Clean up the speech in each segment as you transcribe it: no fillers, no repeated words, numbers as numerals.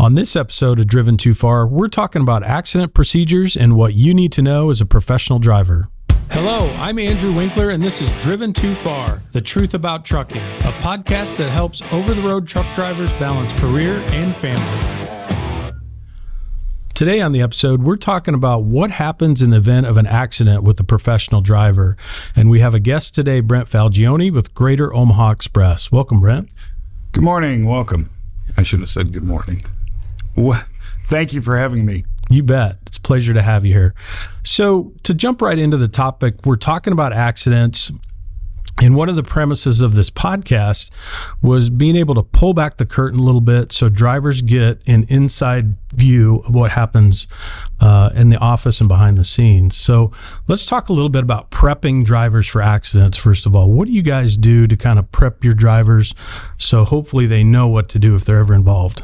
On this episode of Driven Too Far, we're talking about accident procedures and what you need to know as a professional driver. Hello, I'm Andrew Winkler, and this is Driven Too Far, the truth about trucking, a podcast that helps over-the-road truck drivers balance career and family. Today on the episode, we're talking about what happens in the event of an accident with a professional driver. And we have a guest today, Brent Falgione with Greater Omaha Express. Welcome, Brent. Good morning. Welcome. I should have said good morning. Thank you for having me. You bet. It's a pleasure to have you here. So to jump right into the topic, we're talking about accidents. And one of the premises of this podcast was being able to pull back the curtain a little bit so drivers get an inside view of what happens in the office and behind the scenes. So let's talk a little bit about prepping drivers for accidents. First of all, what do you guys do to kind of prep your drivers so hopefully they know what to do if they're ever involved?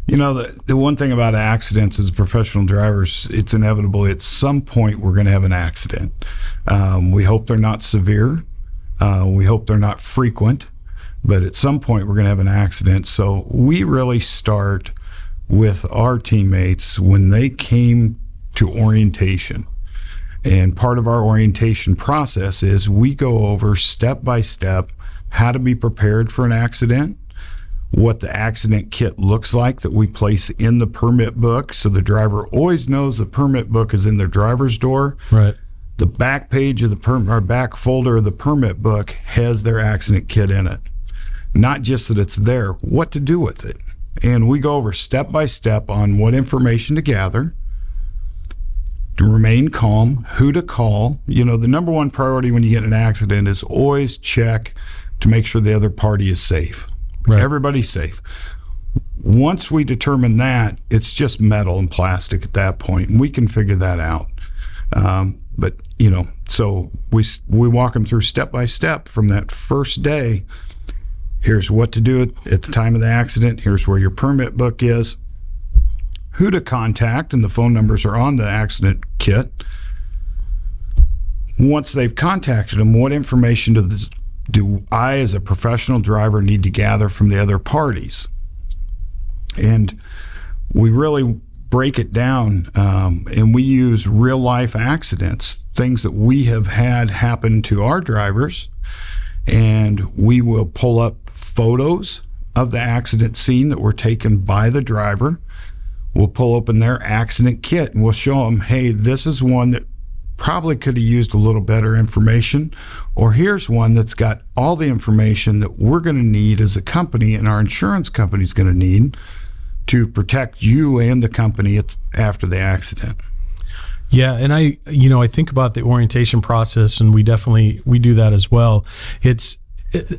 You know, the one thing about accidents as professional drivers, it's inevitable. At some point, we're going to have an accident. We hope they're not severe. We hope they're not frequent. But at some point, we're going to have an accident. So we really start with our teammates when they came to orientation. And part of our orientation process is we go over step by step how to be prepared for an accident, what the accident kit looks like that we place in the permit book, so the driver always knows the permit book is in their driver's door. Right. The back page of the or back folder of the permit book has their accident kit in it. Not just that it's there, what to do with it. And we go over step by step on what information to gather, to remain calm, who to call. You know, the number one priority when you get in an accident is always check to make sure the other party is safe. Right. Everybody's safe. Once we determine that, it's just metal and plastic at that point, and we can figure that out. But, you know, so we walk them through step by step from that first day. Here's what to do at the time of the accident. Here's where your permit book is. Who to contact, and the phone numbers are on the accident kit. Once they've contacted them, what information do I, as a professional driver, need to gather from the other parties? And we really break it down, and we use real-life accidents, things that we have had happen to our drivers, and we will pull up photos of the accident scene that were taken by the driver. We'll pull open their accident kit, and we'll show them, hey, this is one that probably could have used a little better information, or here's one that's got all the information that we're going to need as a company and our insurance company is going to need to protect you and the company after the accident. Yeah, and I think about the orientation process, and we do that as well.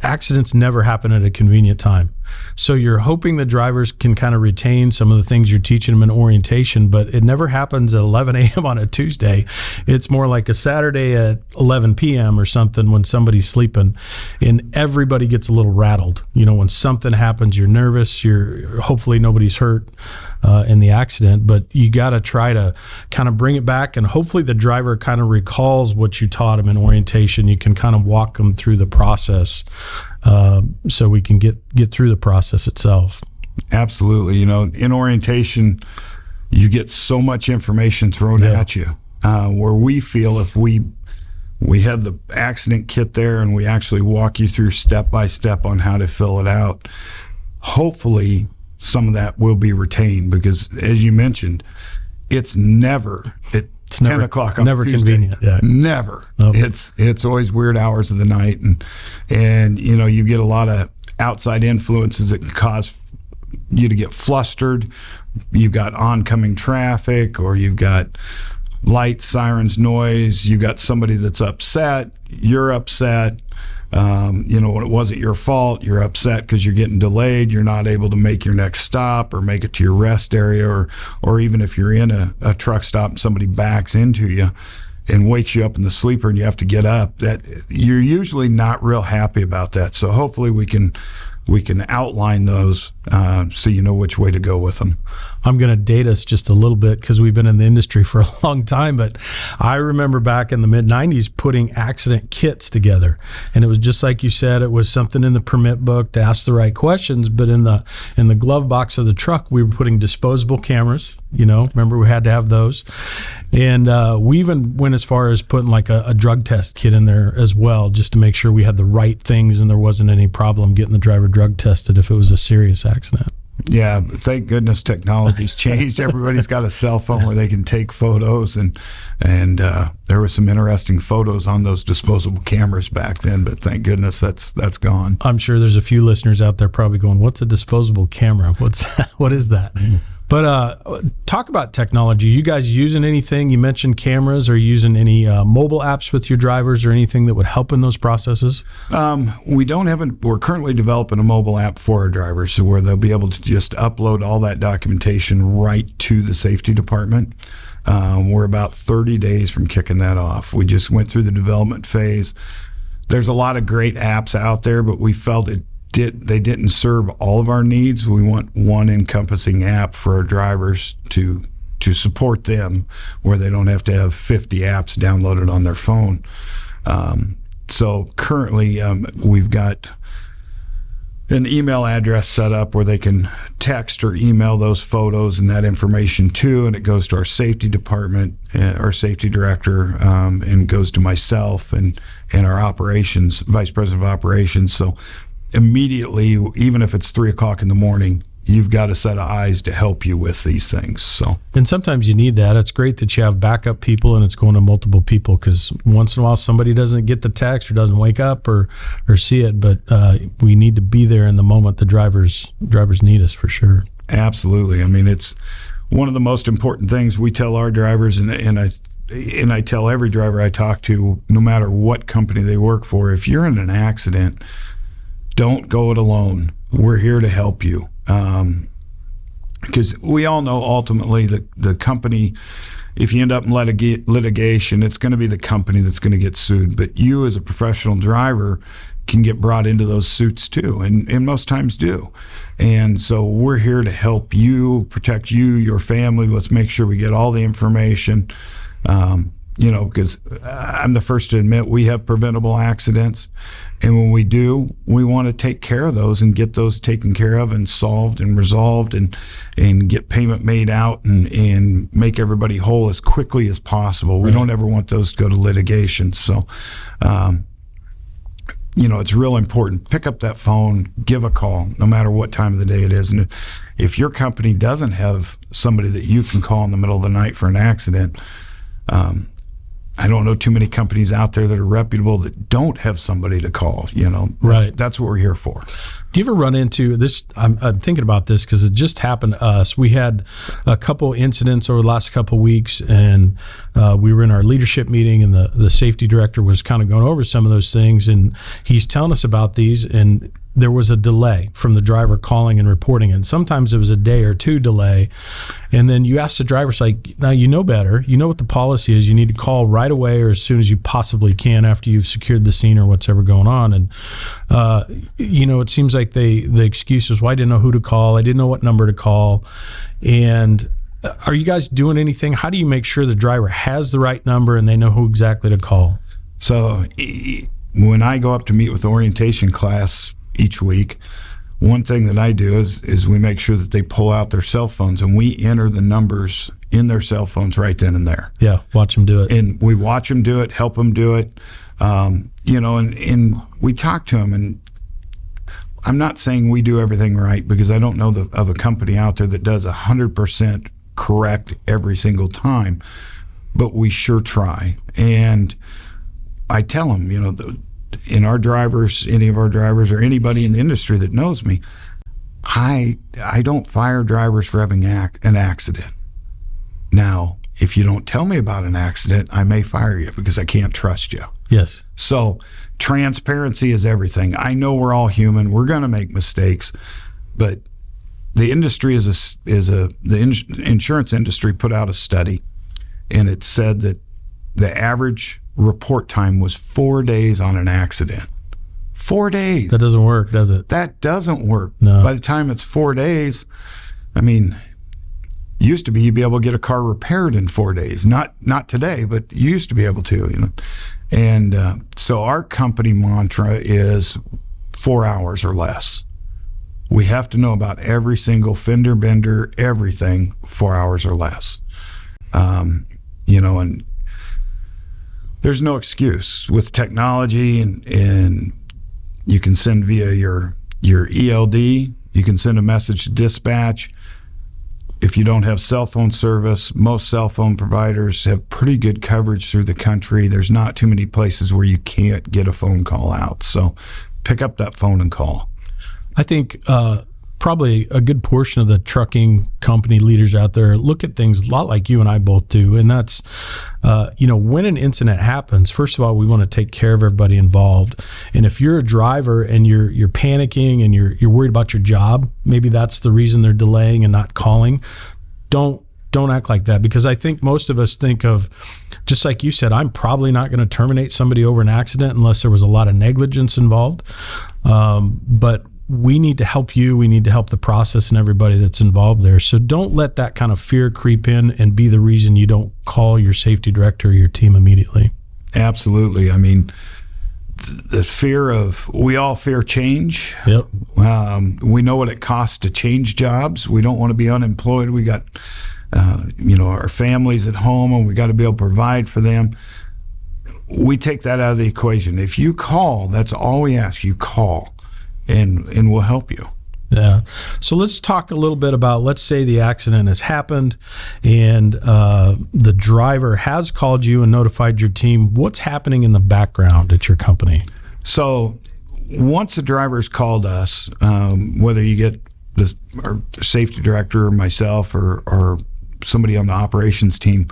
Accidents never happen at a convenient time. So you're hoping the drivers can kind of retain some of the things you're teaching them in orientation, but it never happens at 11 a.m. on a Tuesday. It's more like a Saturday at 11 p.m. or something when somebody's sleeping, and everybody gets a little rattled. You know, when something happens, you're nervous, hopefully nobody's hurt in the accident, but you got to try to kind of bring it back, and hopefully the driver kind of recalls what you taught him in orientation. You can kind of walk them through the process so we can get through the process itself. Absolutely. You know, in orientation, you get so much information thrown at you, where we feel if we have the accident kit there and we actually walk you through step by step on how to fill it out, hopefully some of that will be retained, because as you mentioned, it's never at 10 o'clock on never Tuesday. Convenient. Yeah. Never. Nope. It's always weird hours of the night, and you know, you get a lot of outside influences that can cause you to get flustered. You've got oncoming traffic, or you've got lights, sirens, noise. You've got somebody that's upset. You're upset. You know, when it wasn't your fault, you're upset because you're getting delayed. You're not able to make your next stop or make it to your rest area, or even if you're in a truck stop and somebody backs into you and wakes you up in the sleeper and you have to get up, that you're usually not real happy about that. So hopefully we can outline those so you know which way to go with them. I'm going to date us just a little bit because we've been in the industry for a long time, but I remember back in the mid-90s putting accident kits together, and it was just like you said, it was something in the permit book to ask the right questions, but in the glove box of the truck, we were putting disposable cameras. Remember we had to have those, and we even went as far as putting like a drug test kit in there as well, just to make sure we had the right things and there wasn't any problem getting the driver drug tested if it was a serious accident. Yeah, thank goodness technology's changed. Everybody's got a cell phone where they can take photos, and there were some interesting photos on those disposable cameras back then, but thank goodness that's gone. I'm sure there's a few listeners out there probably going, what's a disposable camera? What is that? But talk about technology. You guys using anything? You mentioned cameras. Are you using any mobile apps with your drivers or anything that would help in those processes? We're currently developing a mobile app for our drivers where they'll be able to just upload all that documentation right to the safety department. We're about 30 days from kicking that off. We just went through the development phase. There's a lot of great apps out there, but we felt they didn't serve all of our needs. We want one encompassing app for our drivers to support them, where they don't have to have 50 apps downloaded on their phone. So currently we've got an email address set up where they can text or email those photos and that information to, and it goes to our safety department, our safety director, and goes to myself and our operations, vice president of operations. So immediately, even if it's 3:00 in the morning, you've got a set of eyes to help you with these things. So, and sometimes you need that. It's great that you have backup people and it's going to multiple people, because once in a while somebody doesn't get the text or doesn't wake up or see it. But we need to be there in the moment the drivers need us, for sure. Absolutely. I mean, it's one of the most important things we tell our drivers, and I tell every driver I talk to, no matter what company they work for, if you're in an accident, don't go it alone. We're here to help you. Because we all know ultimately the company, if you end up in litigation, it's going to be the company that's going to get sued. But you as a professional driver can get brought into those suits too, and most times do. And so we're here to help you, protect you, your family. Let's make sure we get all the information. Because I'm the first to admit we have preventable accidents. And when we do, we want to take care of those and get those taken care of and solved and resolved and get payment made out and make everybody whole as quickly as possible. We don't ever want those to go to litigation. So, it's real important. Pick up that phone, give a call, no matter what time of the day it is. And if your company doesn't have somebody that you can call in the middle of the night for an accident, I don't know too many companies out there that are reputable that don't have somebody to call. Right. That's what we're here for. Do you ever run into this? I'm thinking about this because it just happened to us. We had a couple incidents over the last couple of weeks, and we were in our leadership meeting, and the safety director was kind of going over some of those things, and he's telling us about these, and there was a delay from the driver calling and reporting, and sometimes it was a day or two delay. And then you ask the driver, it's like, now you know better. You know what the policy is. You need to call right away or as soon as you possibly can after you've secured the scene or what's ever going on. And, it seems like the excuse is, well, I didn't know who to call. I didn't know what number to call. And are you guys doing anything? How do you make sure the driver has the right number and they know who exactly to call? So when I go up to meet with the orientation class each week, one thing that I do is we make sure that they pull out their cell phones and we enter the numbers in their cell phones right then and there. Yeah, watch them do it. And we watch them do it, help them do it, and we talk to them. And I'm not saying we do everything right, because I don't know of a company out there that does 100% correct every single time, but we sure try. And I tell them, in our drivers, any of our drivers or anybody in the industry that knows me, I don't fire drivers for having an accident. Now, if you don't tell me about an accident, I may fire you because I can't trust you. Yes. So transparency is everything. I know we're all human. We're going to make mistakes, but the industry the insurance industry put out a study, and it said that the average report time was 4 days on an accident. 4 days. That doesn't work, does it? That doesn't work. No. By the time it's 4 days, I mean, used to be you'd be able to get a car repaired in 4 days. Not today, but you used to be able to, you know. And so our company mantra is 4 hours or less. We have to know about every single fender bender, everything, 4 hours or less. You know, and there's no excuse with technology, and you can send via your ELD. You can send a message to dispatch. If you don't have cell phone service, most cell phone providers have pretty good coverage through the country. There's not too many places where you can't get a phone call out. So pick up that phone and call. I think probably a good portion of the trucking company leaders out there look at things a lot like you and I both do. And that's, you know, when an incident happens, first of all, we want to take care of everybody involved. And if you're a driver and you're panicking and you're worried about your job, maybe that's the reason they're delaying and not calling. Don't act like that, because I think most of us think of, just like you said, I'm probably not going to terminate somebody over an accident unless there was a lot of negligence involved. But we need to help you. We need to help the process and everybody that's involved there. So don't let that kind of fear creep in and be the reason you don't call your safety director or your team immediately. Absolutely. I mean, the fear of, we all fear change. Yep. We know what it costs to change jobs. We don't want to be unemployed. We got, you know, our families at home, and we got to be able to provide for them. We take that out of the equation. If you call, that's all we ask. You call. And we'll help you. Yeah. So let's talk a little bit about, let's say the accident has happened and the driver has called you and notified your team. What's happening in the background at your company? So once the driver's called us, whether you get our safety director or myself or somebody on the operations team,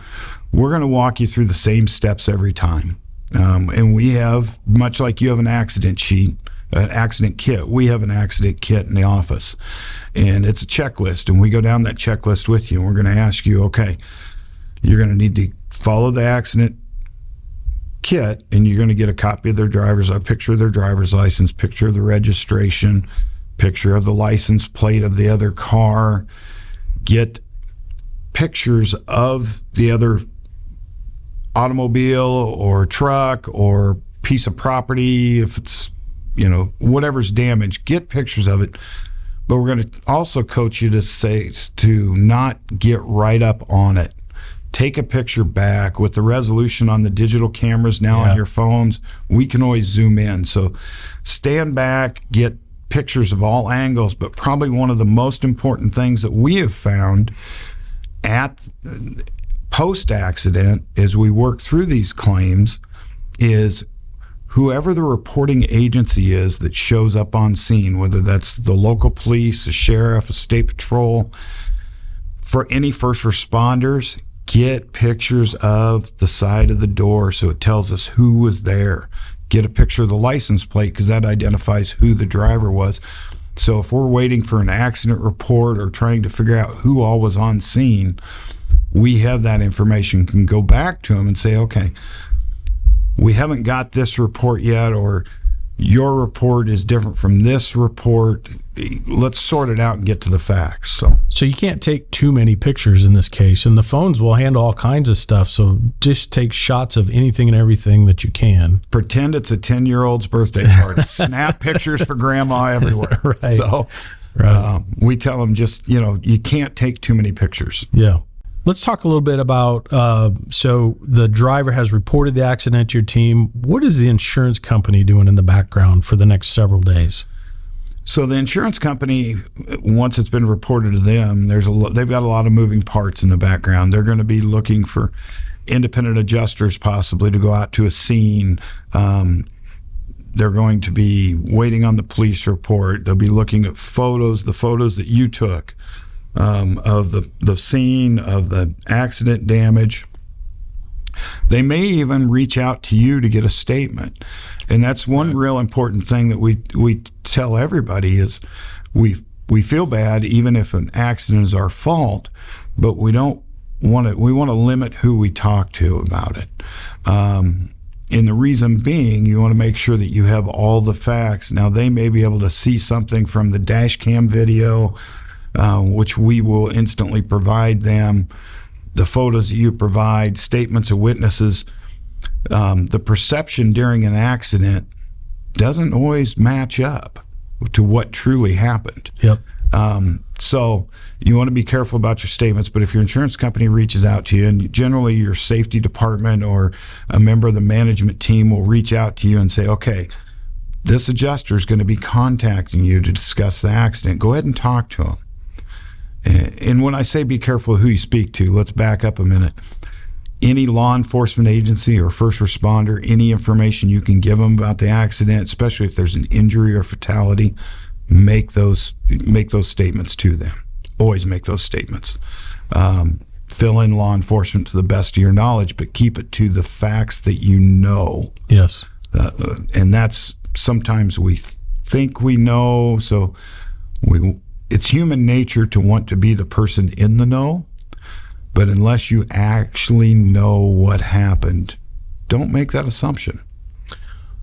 we're going to walk you through the same steps every time. And we have, much like you have an accident sheet, an accident kit, we have an accident kit in the office, and it's a checklist, and we go down that checklist with you, and we're going to ask you, okay, you're going to need to follow the accident kit, and you're going to get a copy of a picture of their driver's license, picture of the registration, picture of the license plate of the other car, get pictures of the other automobile or truck or piece of property, if it's, you know, whatever's damaged, get pictures of it. But we're going to also coach you to not get right up on it. Take a picture back. With the resolution on the digital cameras now on your phones, we can always zoom in. So stand back, get pictures of all angles. But probably one of the most important things that we have found at post-accident as we work through these claims is whoever the reporting agency is that shows up on scene, whether that's the local police, a sheriff, a state patrol, for any first responders, get pictures of the side of the door so it tells us who was there. Get a picture of the license plate because that identifies who the driver was. So if we're waiting for an accident report or trying to figure out who all was on scene, we have that information, can go back to them and say, okay, we haven't got this report yet, or your report is different from this report. Let's sort it out and get to the facts. So you can't take too many pictures in this case, and the phones will handle all kinds of stuff. So just take shots of anything and everything that you can. Pretend it's a 10-year-old's birthday party. Snap pictures for grandma everywhere. Right. So we tell them just, you can't take too many pictures. Yeah. Let's talk a little bit about, so the driver has reported the accident to your team. What is the insurance company doing in the background for the next several days? So the insurance company, once it's been reported to them, they've got a lot of moving parts in the background. They're going to be looking for independent adjusters possibly to go out to a scene. They're going to be waiting on the police report. They'll be looking at the photos that you took. Of the scene of the accident damage. They may even reach out to you to get a statement. And that's one real important thing that we tell everybody is we feel bad even if an accident is our fault, but we want to limit who we talk to about it. And the reason being, you want to make sure that you have all the facts. Now, they may be able to see something from the dash cam video, which we will instantly provide them, the photos that you provide, statements of witnesses. The perception during an accident doesn't always match up to what truly happened. Yep. So you want to be careful about your statements, but if your insurance company reaches out to you, and generally your safety department or a member of the management team will reach out to you and say, okay, this adjuster is going to be contacting you to discuss the accident. Go ahead and talk to them. And when I say be careful who you speak to, let's back up a minute. Any law enforcement agency or first responder, any information you can give them about the accident, especially if there's an injury or fatality, make those statements to them. Always make those statements. Fill in law enforcement to the best of your knowledge, but keep it to the facts that you know. Yes. And that's sometimes we think we know. So it's human nature to want to be the person in the know. But unless you actually know what happened, don't make that assumption.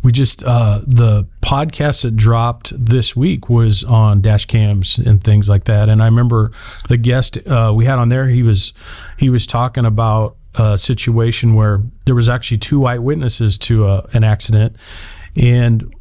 We just, the podcast that dropped this week was on dash cams and things like that. And I remember the guest we had on there, he was talking about a situation where there was actually 2 eyewitnesses to an accident, and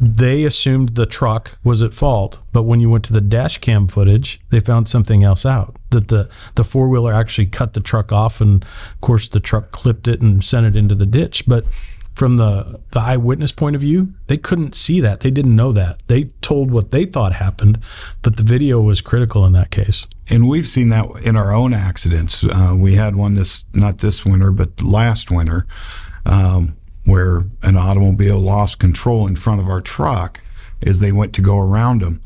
they assumed the truck was at fault. But when you went to the dash cam footage, they found something else out, that the four-wheeler actually cut the truck off, and of course the truck clipped it and sent it into the ditch. But from the eyewitness point of view, they couldn't see that. They didn't know that. They told what they thought happened, but the video was critical in that case. And we've seen that in our own accidents. We had one not this winter, but last winter, where an automobile lost control in front of our truck as they went to go around them.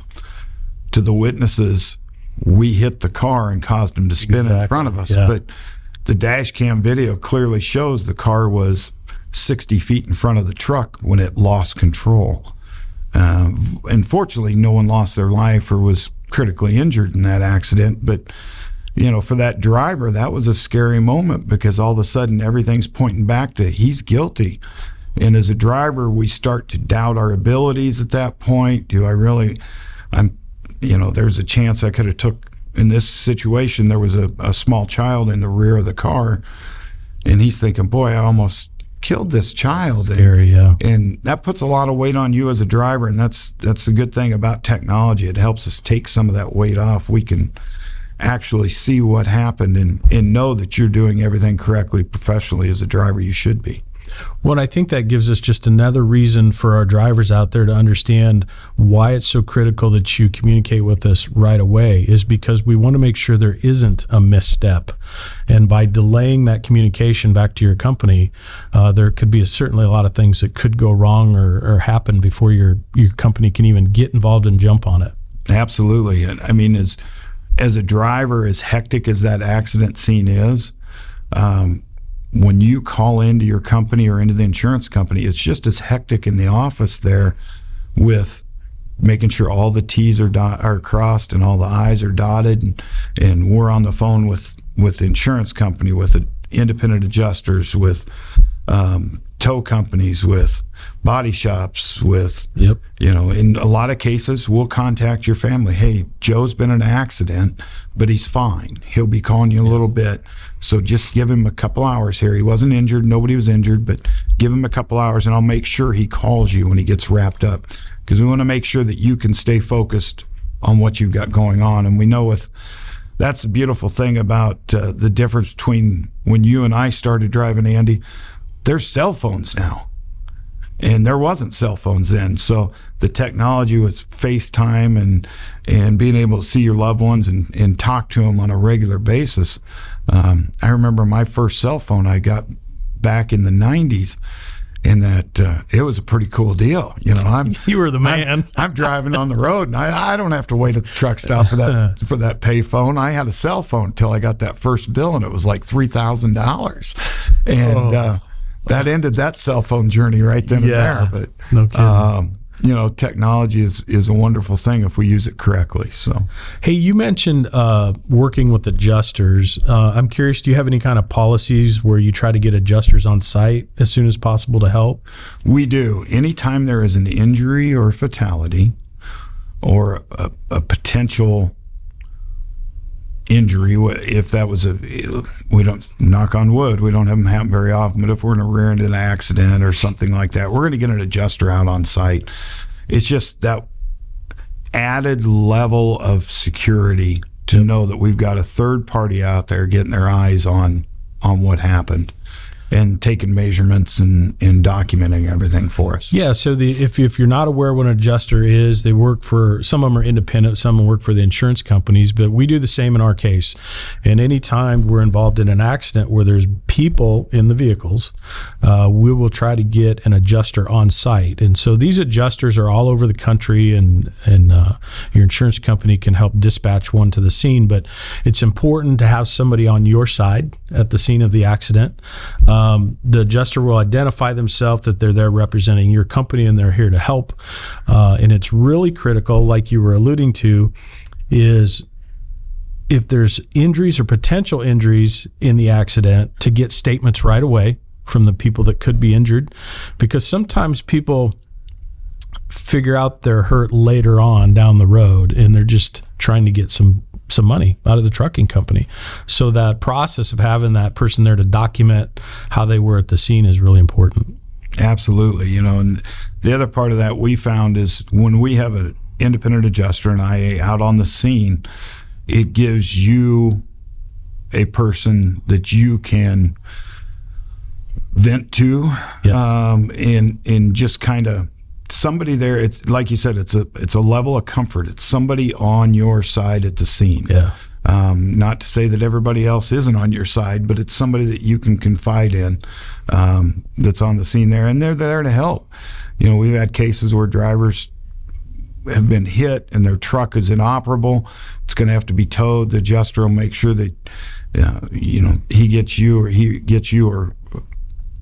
To the witnesses, we hit the car and caused them to spin in front of us. Yeah. But the dash cam video clearly shows the car was 60 feet in front of the truck when it lost control. Unfortunately, no one lost their life or was critically injured in that accident, but for that driver, that was a scary moment, because all of a sudden everything's pointing back to he's guilty. And as a driver, we start to doubt our abilities at that point. There's a chance I could have took, in this situation, there was a small child in the rear of the car, and he's thinking, boy, I almost killed this child. Scary, yeah. And that puts a lot of weight on you as a driver, and that's the good thing about technology. It helps us take some of that weight off. We can actually see what happened and know that you're doing everything correctly, professionally, as a driver you should be. Well, I think that gives us just another reason for our drivers out there to understand why it's so critical that you communicate with us right away, is because we want to make sure there isn't a misstep. And by delaying that communication back to your company, there could be certainly a lot of things that could go wrong or happen before your company can even get involved and jump on it. Absolutely. And I mean, as a driver, as hectic as that accident scene is, when you call into your company or into the insurance company, it's just as hectic in the office there, with making sure all the T's are crossed and all the I's are dotted. And we're on the phone with the insurance company, with independent adjusters, with tow companies, with body shops, with, in a lot of cases, we'll contact your family. Hey, Joe's been in an accident, but he's fine. He'll be calling you in a little bit. So just give him a couple hours here. He wasn't injured. Nobody was injured, but give him a couple hours, and I'll make sure he calls you when he gets wrapped up, because we want to make sure that you can stay focused on what you've got going on. And we know that's the beautiful thing about the difference between when you and I started driving, Andy. There's cell phones now, and there wasn't cell phones then. So the technology with FaceTime and being able to see your loved ones and talk to them on a regular basis. I remember my first cell phone I got back in the 90s, and that it was a pretty cool deal. You were the man. I'm driving on the road, and I don't have to wait at the truck stop for that pay phone. I had a cell phone until I got that first bill, and it was like $3,000. And that ended that cell phone journey right then and there. But no kidding. technology is a wonderful thing if we use it correctly. So, hey, you mentioned working with adjusters. I'm curious, do you have any kind of policies where you try to get adjusters on site as soon as possible to help? We do. Anytime there is an injury or fatality or a potential injury, if that was we don't, knock on wood, we don't have them happen very often, but if we're in a rear-ended accident or something like that, we're going to get an adjuster out on site. It's just that added level of security to know that we've got a third party out there getting their eyes on what happened and taking measurements and documenting everything for us. Yeah, so if you're not aware what an adjuster is, they work for, some of them are independent, some work for the insurance companies, but we do the same in our case. And anytime we're involved in an accident where there's people in the vehicles, we will try to get an adjuster on site. And so these adjusters are all over the country, and your insurance company can help dispatch one to the scene, but it's important to have somebody on your side at the scene of the accident. The adjuster will identify themselves that they're there representing your company and they're here to help. And it's really critical, like you were alluding to, is if there's injuries or potential injuries in the accident, to get statements right away from the people that could be injured, because sometimes people figure out they're hurt later on down the road and they're just trying to get some money out of the trucking company. So that process of having that person there to document how they were at the scene is really important. Absolutely. And the other part of that we found is when we have an independent adjuster, an IA, out on the scene, it gives you a person that you can vent to. Yes. And just kind of somebody there. It's like you said, it's a level of comfort. It's somebody on your side at the scene. Yeah. Not to say that everybody else isn't on your side, but it's somebody that you can confide in, that's on the scene there, and they're there to help. We've had cases where drivers have been hit and their truck is inoperable. It's going to have to be towed. The adjuster will make sure that he gets you or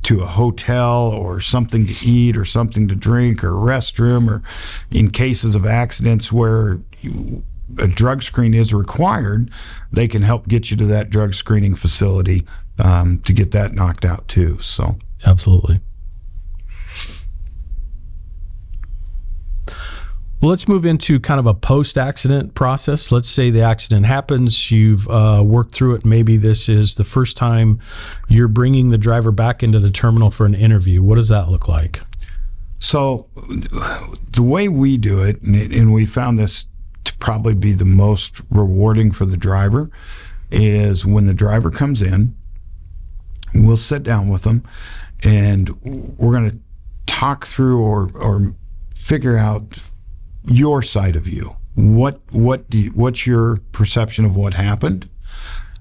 to a hotel or something to eat or something to drink or a restroom, or in cases of accidents where a drug screen is required, they can help get you to that drug screening facility to get that knocked out too. So absolutely. Well, let's move into kind of a post-accident process. Let's say the accident happens, you've worked through it. Maybe this is the first time you're bringing the driver back into the terminal for an interview. What does that look like? So the way we do it, and we found this to probably be the most rewarding for the driver, is when the driver comes in, we'll sit down with them and we're going to talk through or figure out your side of you. What's your perception of what happened?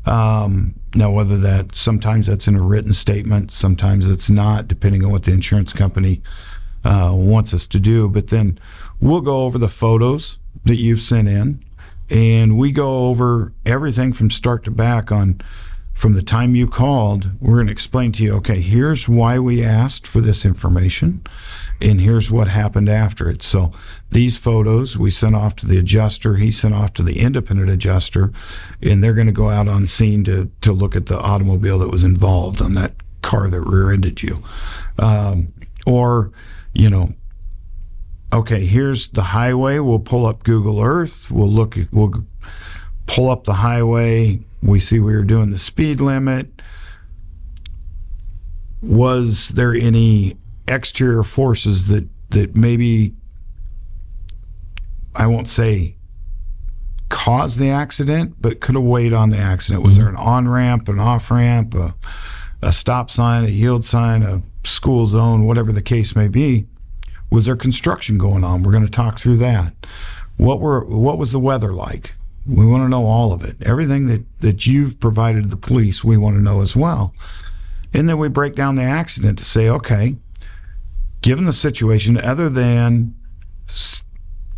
Now, whether sometimes that's in a written statement, sometimes it's not, depending on what the insurance company wants us to do. But then we'll go over the photos that you've sent in, and we go over everything from start to back from the time you called. We're going to explain to you, okay, here's why we asked for this information, and here's what happened after it. So these photos we sent off to the adjuster, he sent off to the independent adjuster, and they're going to go out on scene to look at the automobile that was involved on that car that rear-ended you. Okay, here's the highway. We'll pull up Google Earth. We'll pull up the highway. We see we were doing the speed limit. Was there any exterior forces that maybe, I won't say caused the accident, but could have weighed on the accident? Was there an on-ramp, an off-ramp, a stop sign, a yield sign, a school zone, whatever the case may be? Was there construction going on? We're going to talk through that. What was the weather like? We want to know all of it. Everything that you've provided the police, we want to know as well. And then we break down the accident to say, okay, given the situation, other than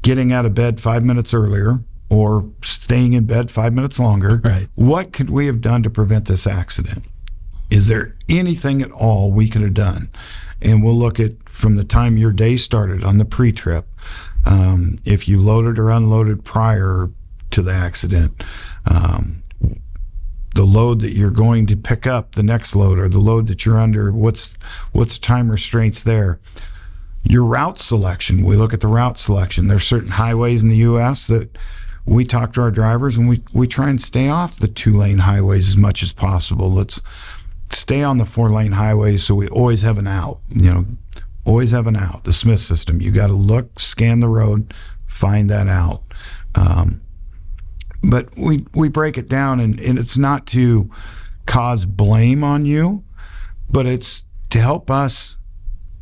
getting out of bed 5 minutes earlier or staying in bed 5 minutes longer, right, what could we have done to prevent this accident? Is there anything at all we could have done? And we'll look at from the time your day started on the pre-trip if you loaded or unloaded prior to the accident, the load that you're going to pick up, the next load, or the load that you're under, what's time restraints there. Your route selection, we look at the route selection. There's certain highways in the U.S. that we talk to our drivers, and we try and stay off the 2-lane highways as much as possible. Let's stay on the 4-lane highways so we always have an out, always have an out. The Smith system, you got to look, scan the road, find that out. But we break it down, and it's not to cause blame on you, but it's to help us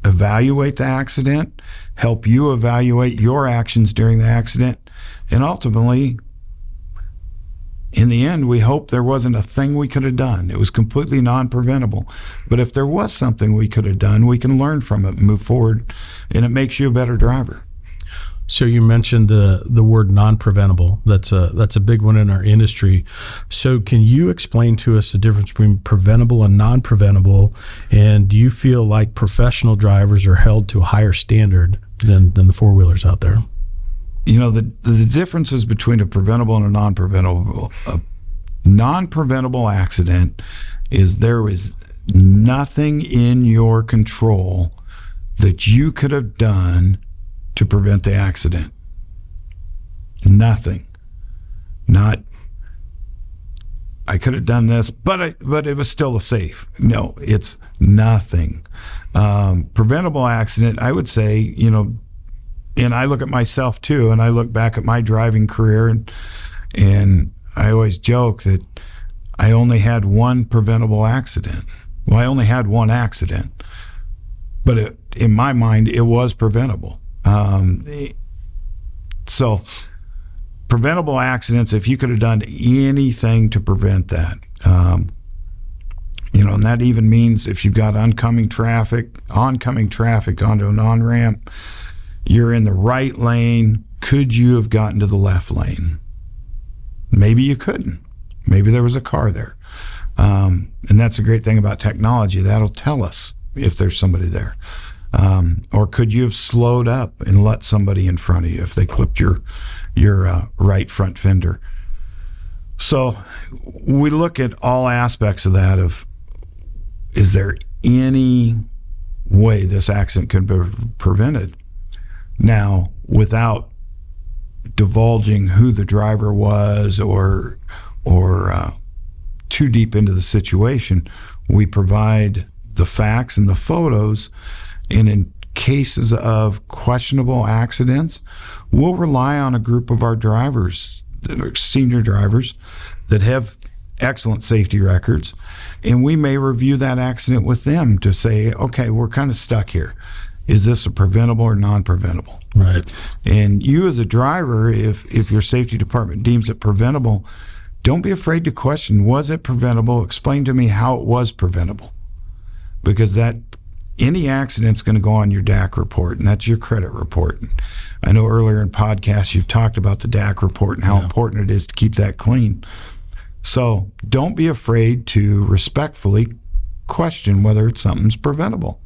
evaluate the accident, help you evaluate your actions during the accident, and ultimately, in the end, we hope there wasn't a thing we could have done. It was completely non-preventable. But if there was something we could have done, we can learn from it and move forward, and it makes you a better driver. So you mentioned the word non-preventable. That's a big one in our industry. So can you explain to us the difference between preventable and non-preventable? And do you feel like professional drivers are held to a higher standard than the four-wheelers out there? The differences between a preventable and a non-preventable. A non-preventable accident is there is nothing in your control that you could have done to prevent the accident. Nothing. Not, I could have done this, but it was still safe. No, it's nothing. Preventable accident, I would say, and I look at myself too, and I look back at my driving career, and I always joke that I only had one preventable accident. Well, I only had one accident, but in my mind, it was preventable. So preventable accidents, if you could have done anything to prevent that, and that even means if you've got oncoming traffic onto an on-ramp, you're in the right lane, could you have gotten to the left lane? Maybe you couldn't. Maybe there was a car there. And that's a great thing about technology. That'll tell us if there's somebody there. Or could you have slowed up and let somebody in front of you if they clipped your right front fender? So we look at all aspects of that of, is there any way this accident could be prevented? Now, without divulging who the driver was or too deep into the situation, we provide the facts and the photos. And in cases of questionable accidents, we'll rely on a group of our drivers, senior drivers, that have excellent safety records. And we may review that accident with them to say, okay, we're kind of stuck here. Is this a preventable or non-preventable? Right. And you as a driver, if your safety department deems it preventable, don't be afraid to question, was it preventable? Explain to me how it was preventable. Because any accident's going to go on your DAC report, and that's your credit report. And I know earlier in podcasts you've talked about the DAC report and how important it is to keep that clean. So don't be afraid to respectfully question whether something's preventable.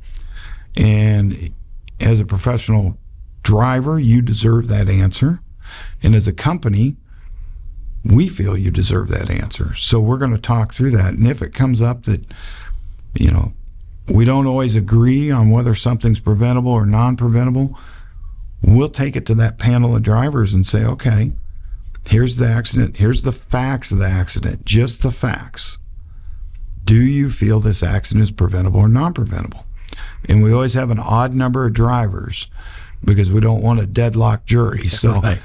And as a professional driver, you deserve that answer. And as a company, we feel you deserve that answer. So we're going to talk through that. And if it comes up that, we don't always agree on whether something's preventable or non-preventable, we'll take it to that panel of drivers and say, okay, here's the accident. Here's the facts of the accident, just the facts. Do you feel this accident is preventable or non-preventable? And we always have an odd number of drivers because we don't want a deadlock jury. So, right.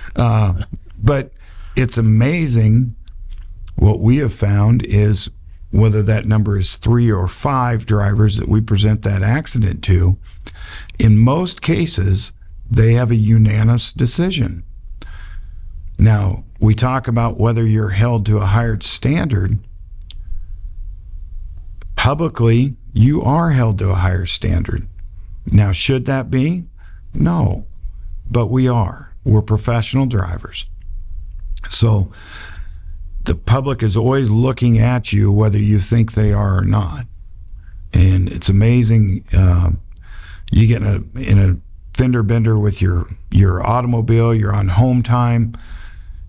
But it's amazing what we have found is whether that number is 3 or 5 drivers that we present that accident to, in most cases, they have a unanimous decision. Now, we talk about whether you're held to a higher standard. Publicly, you are held to a higher standard. Now, should that be? No, but we are. We're professional drivers. So the public is always looking at you whether you think they are or not. And it's amazing. You get in fender bender with your automobile, you're on home time,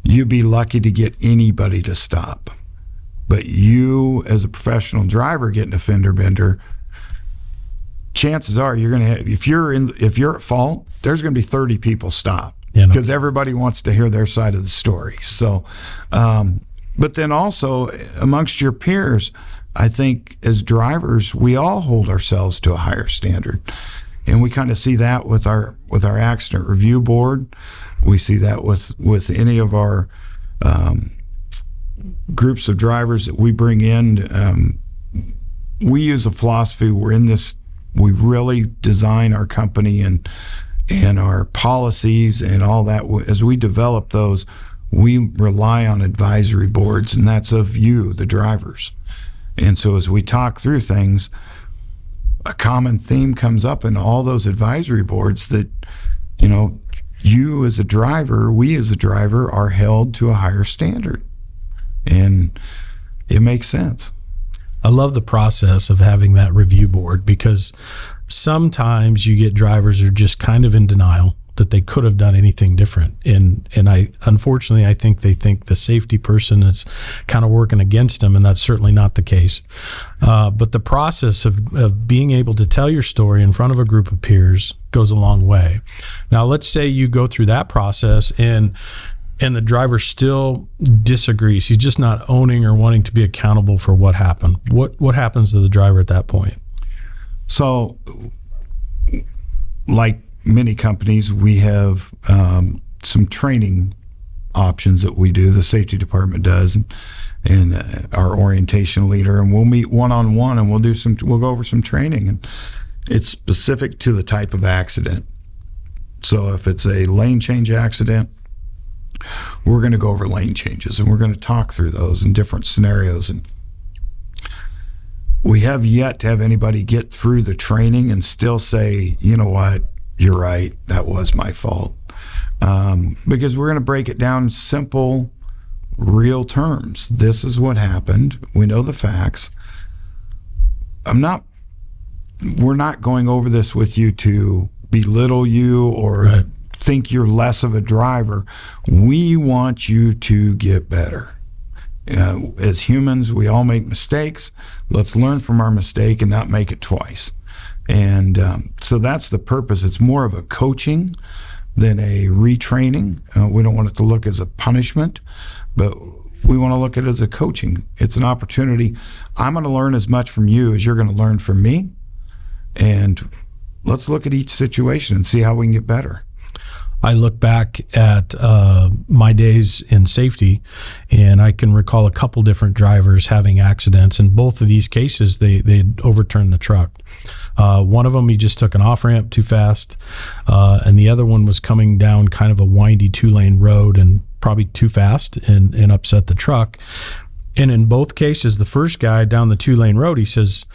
you'd be lucky to get anybody to stop. But you, as a professional driver, getting a fender bender, chances are you're going to have, if you're at fault, there's going to be 30 people stop because everybody wants to hear their side of the story. So, but then also amongst your peers, I think as drivers, we all hold ourselves to a higher standard. And we kind of see that with our accident review board. We see that with any of our groups of drivers that we bring in. We use a philosophy. We really design our company and our policies and all that. As we develop those, we rely on advisory boards, and that's of you, the drivers. And so as we talk through things, a common theme comes up in all those advisory boards that, you as a driver, we as a driver are held to a higher standard. And it makes sense. I love the process of having that review board because sometimes you get drivers who are just kind of in denial that they could have done anything different. And unfortunately, I think they think the safety person is kind of working against them, and that's certainly not the case. But the process of being able to tell your story in front of a group of peers goes a long way. Now, let's say you go through that process and the driver still disagrees. He's just not owning or wanting to be accountable for what happened. What happens to the driver at that point? So, like many companies, we have some training options that we do. The safety department does, and our orientation leader, and we'll meet one-on-one, and we'll go over some training, and it's specific to the type of accident. So if it's a lane change accident, we're going to go over lane changes, and we're going to talk through those in different scenarios. And we have yet to have anybody get through the training and still say, you know what, you're right, that was my fault. Because we're going to break it down simple, real terms. This is what happened. We know the facts. We're not going over this with you to belittle you or think you're less of a driver. We want you to get better. As humans, we all make mistakes. Let's learn from our mistake and not make it twice. And so that's the purpose. It's more of a coaching than a retraining. We don't want it to look as a punishment, but we want to look at it as a coaching. It's an opportunity. I'm going to learn as much from you as you're going to learn from me. And let's look at each situation and see how we can get better. I look back at my days in safety, and I can recall a couple different drivers having accidents. In both of these cases, they overturned the truck. One of them, he just took an off-ramp too fast, and the other one was coming down kind of a windy 2-lane road and probably too fast and upset the truck. And in both cases, the first guy down the 2-lane road, he says,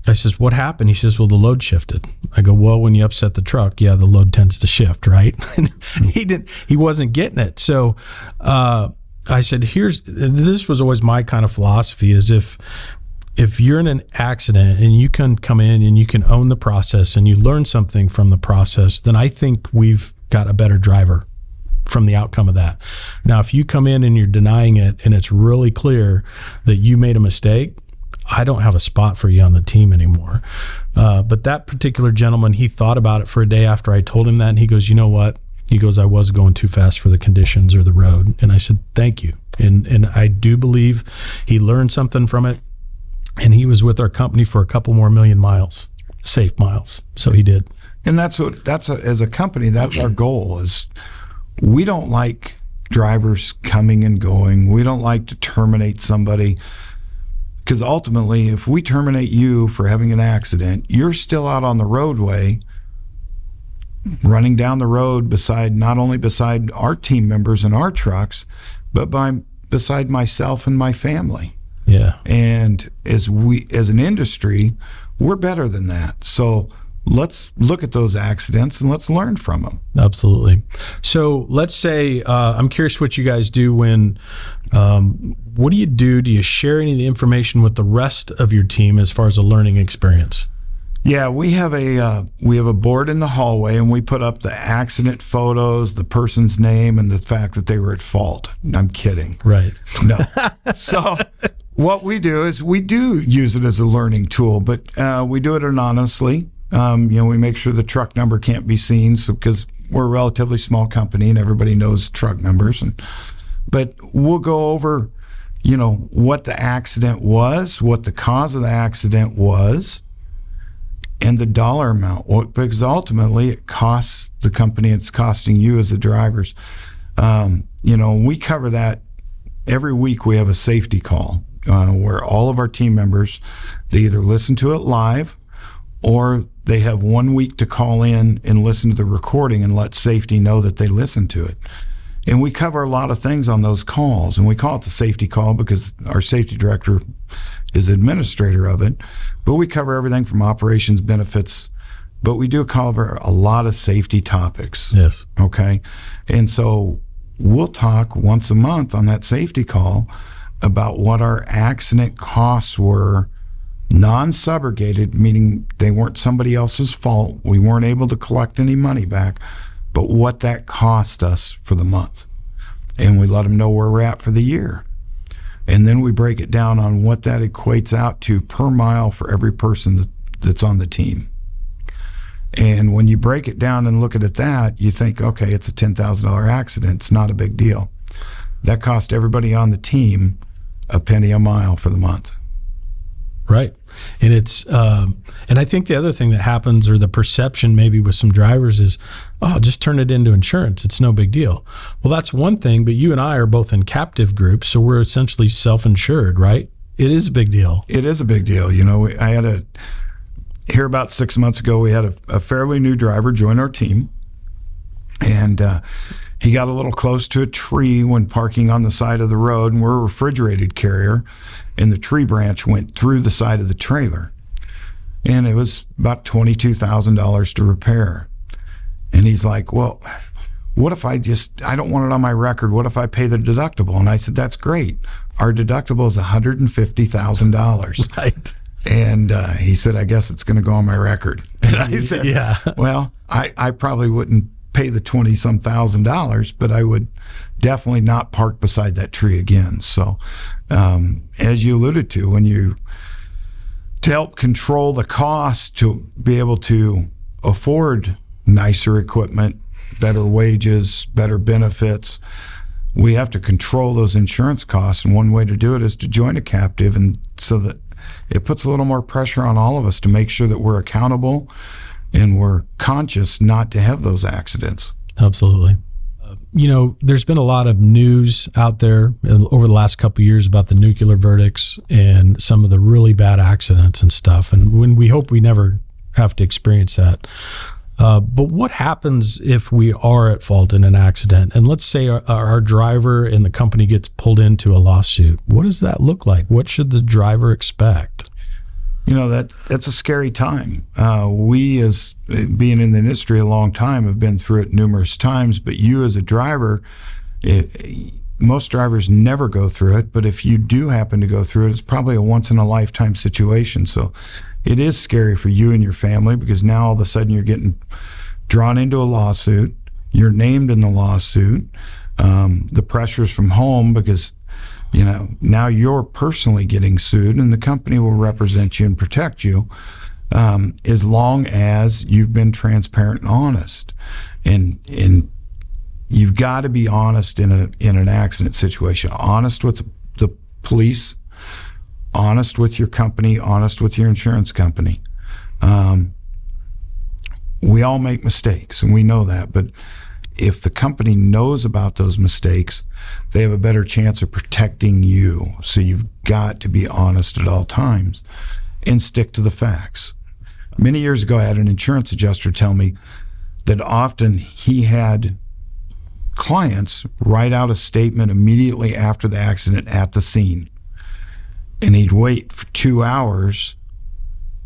I says, what happened? He says, well, the load shifted. I go, well, when you upset the truck, yeah, the load tends to shift, right? He wasn't getting it. So I said, this was always my kind of philosophy, is if you're in an accident and you can come in and you can own the process and you learn something from the process, then I think we've got a better driver from the outcome of that. Now, if you come in and you're denying it and it's really clear that you made a mistake, I don't have a spot for you on the team anymore. But that particular gentleman, he thought about it for a day after I told him that, and he goes, you know what? He goes, I was going too fast for the conditions or the road. And I said, thank you. And I do believe he learned something from it, and he was with our company for a couple more million miles, safe miles. So he did. And as a company, that's our goal. Is we don't like drivers coming and going. We don't like to terminate somebody. Because ultimately, if we terminate you for having an accident, you're still out on the roadway, running down the road not only beside our team members and our trucks, but beside myself and my family. Yeah. And as an industry, we're better than that. So let's look at those accidents and let's learn from them. Absolutely. So let's say, I'm curious what you guys do when, what do you do? Do you share any of the information with the rest of your team as far as a learning experience? Yeah, we have a board in the hallway, and we put up the accident photos, the person's name, and the fact that they were at fault. I'm kidding. Right. No. So what we do is we do use it as a learning tool, but we do it anonymously. We make sure the truck number can't be seen, because we're a relatively small company and everybody knows truck numbers. But we'll go over, what the accident was, what the cause of the accident was, and the dollar amount, because ultimately it costs the company, it's costing you as the drivers. We cover that every week. We have a safety call where all of our team members, they either listen to it live or they have 1 week to call in and listen to the recording and let safety know that they listened to it. And we cover a lot of things on those calls, and we call it the safety call because our safety director is administrator of it. But we cover everything from operations, benefits, but we do cover a lot of safety topics. Yes. Okay. And so we'll talk once a month on that safety call about what our accident costs were, non-subrogated, meaning they weren't somebody else's fault. We weren't able to collect any money back, but what that cost us for the month. And we let them know where we're at for the year. And then we break it down on what that equates out to per mile for every person that's on the team. And when you break it down and look at that, you think, okay, it's a $10,000 accident. It's not a big deal. That cost everybody on the team a penny a mile for the month. Right. And it's, and I think the other thing that happens, or the perception maybe with some drivers, is, just turn it into insurance. It's no big deal. Well, that's one thing, but you and I are both in captive groups, so we're essentially self-insured, right? It is a big deal. It is a big deal. I had here about 6 months ago, we had a fairly new driver join our team, and he got a little close to a tree when parking on the side of the road, and we're a refrigerated carrier, and the tree branch went through the side of the trailer. And it was about $22,000 to repair. And he's like, well, what if I don't want it on my record. What if I pay the deductible? And I said, that's great. Our deductible is $150,000. Right. And he said, I guess it's going to go on my record. And I said, yeah. Well, I probably wouldn't pay the $20-some thousand, but I would definitely not park beside that tree again. So as you alluded to, to help control the cost to be able to afford nicer equipment, better wages, better benefits, we have to control those insurance costs. And one way to do it is to join a captive, and so that it puts a little more pressure on all of us to make sure that we're accountable and we're conscious not to have those accidents. Absolutely. There's been a lot of news out there over the last couple of years about the nuclear verdicts and some of the really bad accidents and stuff. And when we hope we never have to experience that. But what happens if we are at fault in an accident? And let's say our driver and the company gets pulled into a lawsuit. What does that look like? What should the driver expect? That's a scary time. We, as being in the industry a long time, have been through it numerous times. But you as a driver, most drivers never go through it. But if you do happen to go through it, it's probably a once-in-a-lifetime situation. So it is scary for you and your family, because now all of a sudden you're getting drawn into a lawsuit. You're named in the lawsuit. The pressures from home, because now you're personally getting sued, and the company will represent you and protect you as long as you've been transparent and honest. And you've got to be honest in an accident situation. Honest with the police, honest with your company, honest with your insurance company. We all make mistakes, and we know that, but if the company knows about those mistakes, they have a better chance of protecting you. So you've got to be honest at all times and stick to the facts. Many years ago, I had an insurance adjuster tell me that often he had clients write out a statement immediately after the accident at the scene. And he'd wait for 2 hours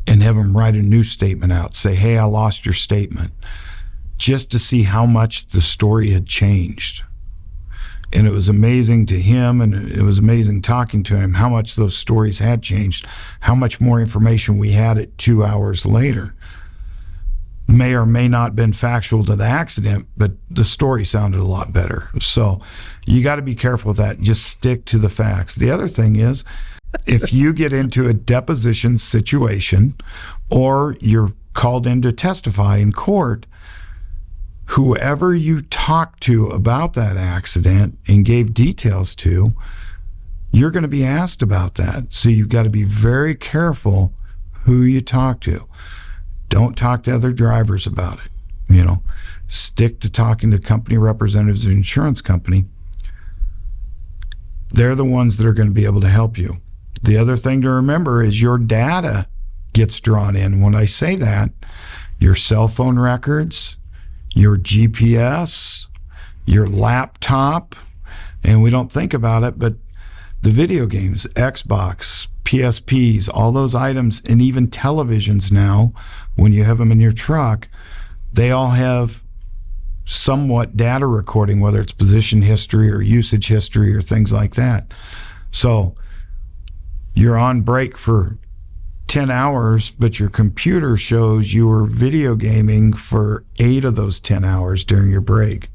and have them write a new statement out. Say, hey, I lost your statement. Just to see how much the story had changed. And it was amazing to him, and it was amazing talking to him how much those stories had changed, how much more information we had at 2 hours later. May or may not have been factual to the accident, but the story sounded a lot better. So you got to be careful with that. Just stick to the facts. The other thing is, if you get into a deposition situation or you're called in to testify in court, whoever you talked to about that accident and gave details to, you're going to be asked about that. So you've got to be very careful who you talk to. Don't talk to other drivers about it. Stick to talking to company representatives of insurance company. They're the ones that are going to be able to help you. The other thing to remember is your data gets drawn in. When I say that, your cell phone records, your GPS, your laptop, and we don't think about it, but the video games, Xbox, PSPs, all those items, and even televisions now, when you have them in your truck, they all have somewhat data recording, whether it's position history or usage history or things like that. So you're on break for 10 hours, but your computer shows you were video gaming for 8 of those 10 hours during your break.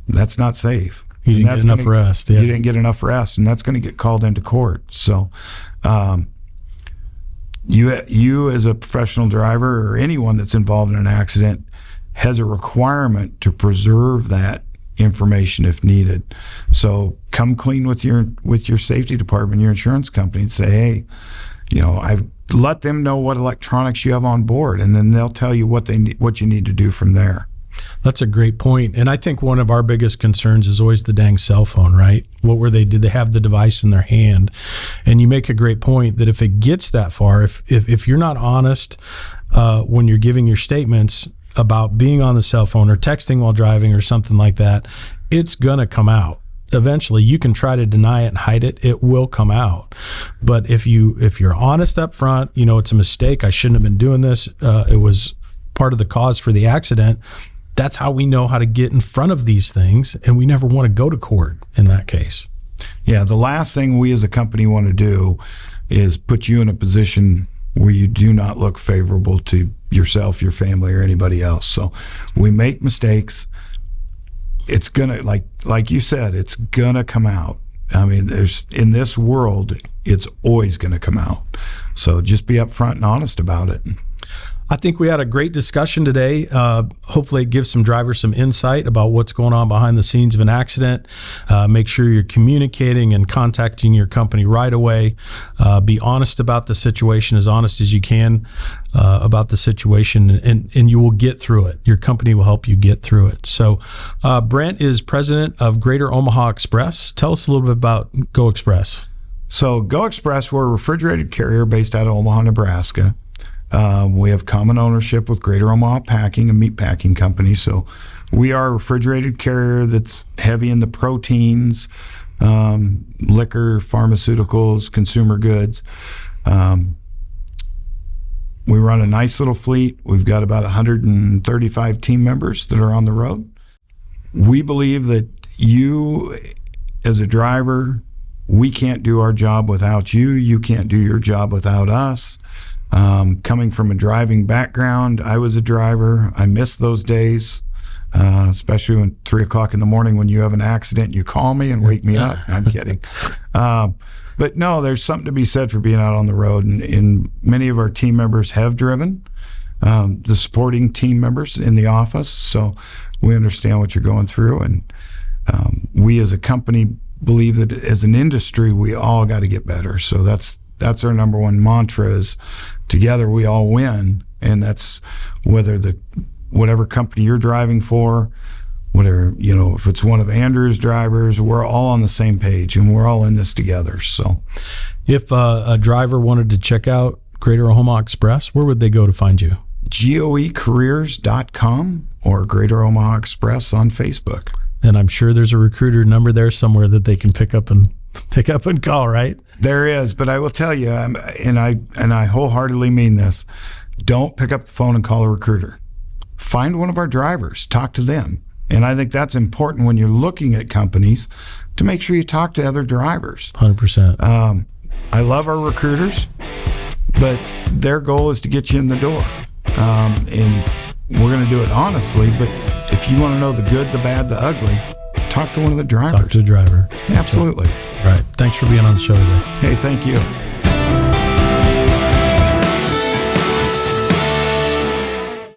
That's not safe. You didn't get enough rest. Yeah. You didn't get enough rest, and that's going to get called into court. So you as a professional driver or anyone that's involved in an accident has a requirement to preserve that information if needed. So come clean with your safety department, your insurance company, and say, hey, I've let them know what electronics you have on board, and then they'll tell you what you need to do from there. That's a great point. And I think one of our biggest concerns is always the dang cell phone, right? Did they have the device in their hand? And you make a great point that if it gets that far, if you're not honest when you're giving your statements about being on the cell phone or texting while driving or something like that, it's going to come out. Eventually, you can try to deny it and hide it. It will come out. But if you're honest up front, it's a mistake. I shouldn't have been doing this. It was part of the cause for the accident. That's how we know how to get in front of these things, and we never want to go to court in that case. Yeah, the last thing we as a company want to do is put you in a position where you do not look favorable to yourself, your family, or anybody else. So we make mistakes. It's gonna, like you said, it's gonna come out. I mean, in this world, it's always gonna come out. So just be upfront and honest about it. I think we had a great discussion today. Hopefully it gives some drivers some insight about what's going on behind the scenes of an accident. Make sure you're communicating and contacting your company right away. Be honest about the situation, as honest as you can about the situation, and you will get through it. Your company will help you get through it. So Brent is president of Greater Omaha Express. Tell us a little bit about Go Express. So Go Express, we're a refrigerated carrier based out of Omaha, Nebraska. We have common ownership with Greater Omaha Packing, a meat packing company. So we are a refrigerated carrier that's heavy in the proteins, liquor, pharmaceuticals, consumer goods. We run a nice little fleet. We've got about 135 team members that are on the road. We believe that you, as a driver, we can't do our job without you. You can't do your job without us. Coming from a driving background, I was a driver. I miss those days, especially when 3 o'clock in the morning when you have an accident, you call me and wake me up. I'm kidding. But no, there's something to be said for being out on the road. And many of our team members have driven, the supporting team members in the office. So we understand what you're going through. And we as a company believe that as an industry, we all got to get better. So that's our number one mantra is together we all win. And that's whatever company you're driving for, whatever, if it's one of Andrew's drivers, we're all on the same page and we're all in this together. So if a driver wanted to check out Greater Omaha Express, where would they go to find you? goecareers.com or Greater Omaha Express on Facebook. And I'm sure there's a recruiter number there somewhere that they can pick up and call, right? There is, but I will tell you, and I wholeheartedly mean this, don't pick up the phone and call a recruiter. Find one of our drivers, talk to them. And I think that's important when you're looking at companies to make sure you talk to other drivers. 100%. I love our recruiters, but their goal is to get you in the door. And we're going to do it honestly, but if you want to know the good, the bad, the ugly, talk to one of the drivers. Talk to the driver. Absolutely. Right. Thanks for being on the show today. Hey, thank you.